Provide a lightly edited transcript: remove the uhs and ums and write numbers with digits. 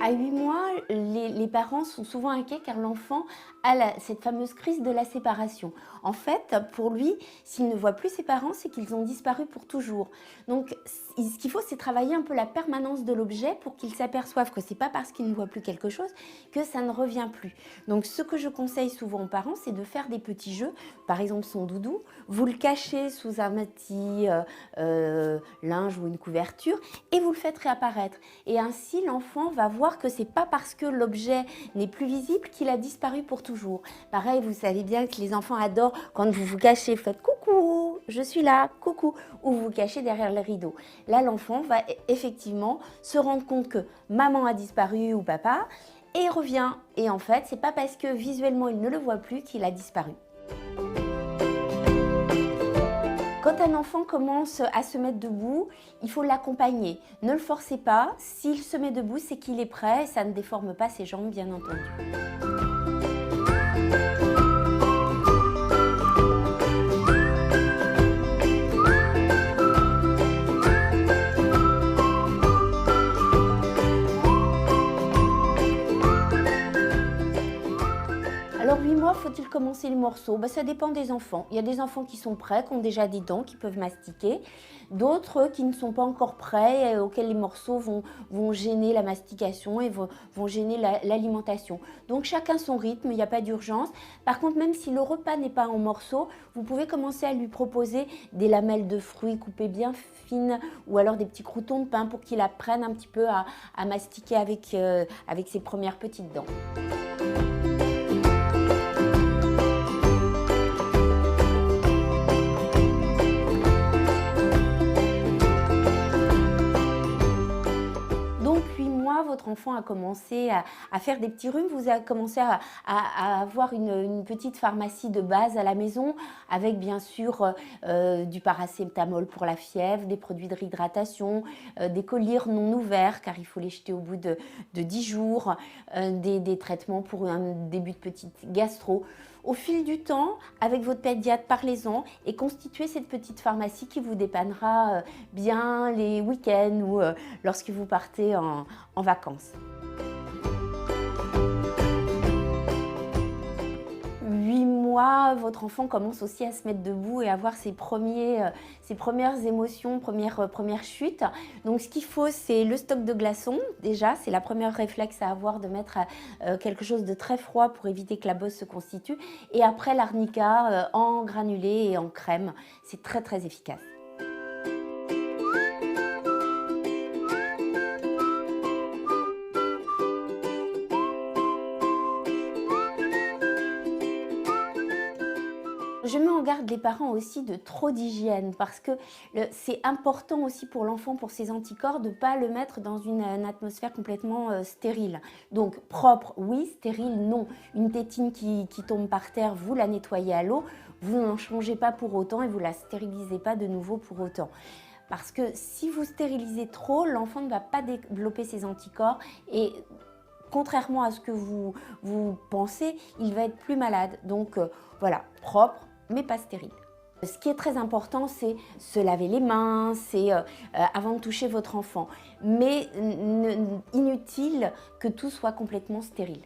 À 8 mois, les parents sont souvent inquiets car l'enfant a cette fameuse crise de la séparation. En fait, pour lui, s'il ne voit plus ses parents, c'est qu'ils ont disparu pour toujours. Donc, ce qu'il faut, c'est travailler un peu la permanence de l'objet pour qu'il s'aperçoive que c'est pas parce qu'il ne voit plus quelque chose que ça ne revient plus. Donc, ce que je conseille souvent aux parents, c'est de faire des petits jeux. Par exemple, son doudou, vous le cachez sous un petit linge ou une couverture et vous le faites réapparaître. Et ainsi, l'enfant va voir que c'est pas parce que l'objet n'est plus visible qu'il a disparu pour toujours. Pareil, vous savez bien que les enfants adorent quand vous vous cachez, vous faites coucou, je suis là, coucou, ou vous vous cachez derrière les rideaux. Là, l'enfant va effectivement se rendre compte que maman a disparu ou papa et il revient. Et en fait, c'est pas parce que visuellement il ne le voit plus qu'il a disparu. Quand un enfant commence à se mettre debout, il faut l'accompagner. Ne le forcez pas. S'il se met debout, c'est qu'il est prêt et ça ne déforme pas ses jambes, bien entendu. Alors 8 mois, faut-il commencer les morceaux? Ça dépend des enfants. Il y a des enfants qui sont prêts, qui ont déjà des dents, qui peuvent mastiquer. D'autres qui ne sont pas encore prêts, auxquels les morceaux vont gêner la mastication et vont gêner l'alimentation. Donc chacun son rythme, il n'y a pas d'urgence. Par contre, même si le repas n'est pas en morceaux, vous pouvez commencer à lui proposer des lamelles de fruits coupées bien fines ou alors des petits croûtons de pain pour qu'il apprenne un petit peu à mastiquer avec ses premières petites dents. Votre enfant a commencé à faire des petits rhumes, vous avez commencé à avoir une petite pharmacie de base à la maison avec bien sûr du paracétamol pour la fièvre, des produits de réhydratation, des collyres non ouverts car il faut les jeter au bout de 10 jours, des traitements pour un début de petite gastro. Au fil du temps, avec votre pédiatre, parlez-en et constituez cette petite pharmacie qui vous dépannera bien les week-ends ou lorsque vous partez en vacances. 8 mois, votre enfant commence aussi à se mettre debout et à avoir ses premières émotions, premières chutes. Donc ce qu'il faut, c'est le stock de glaçons. Déjà, c'est la première réflexe à avoir de mettre quelque chose de très froid pour éviter que la bosse se constitue. Et après l'arnica en granulé et en crème. C'est très très efficace. Je mets en garde les parents aussi de trop d'hygiène parce que c'est important aussi pour l'enfant, pour ses anticorps, de ne pas le mettre dans une atmosphère complètement stérile. Donc propre, oui, stérile, non. Une tétine qui tombe par terre, vous la nettoyez à l'eau, vous n'en changez pas pour autant et vous ne la stérilisez pas de nouveau pour autant. Parce que si vous stérilisez trop, l'enfant ne va pas développer ses anticorps et contrairement à ce que vous pensez, il va être plus malade. Donc voilà, propre, mais pas stérile. Ce qui est très important, c'est se laver les mains, c'est avant de toucher votre enfant. Mais inutile que tout soit complètement stérile.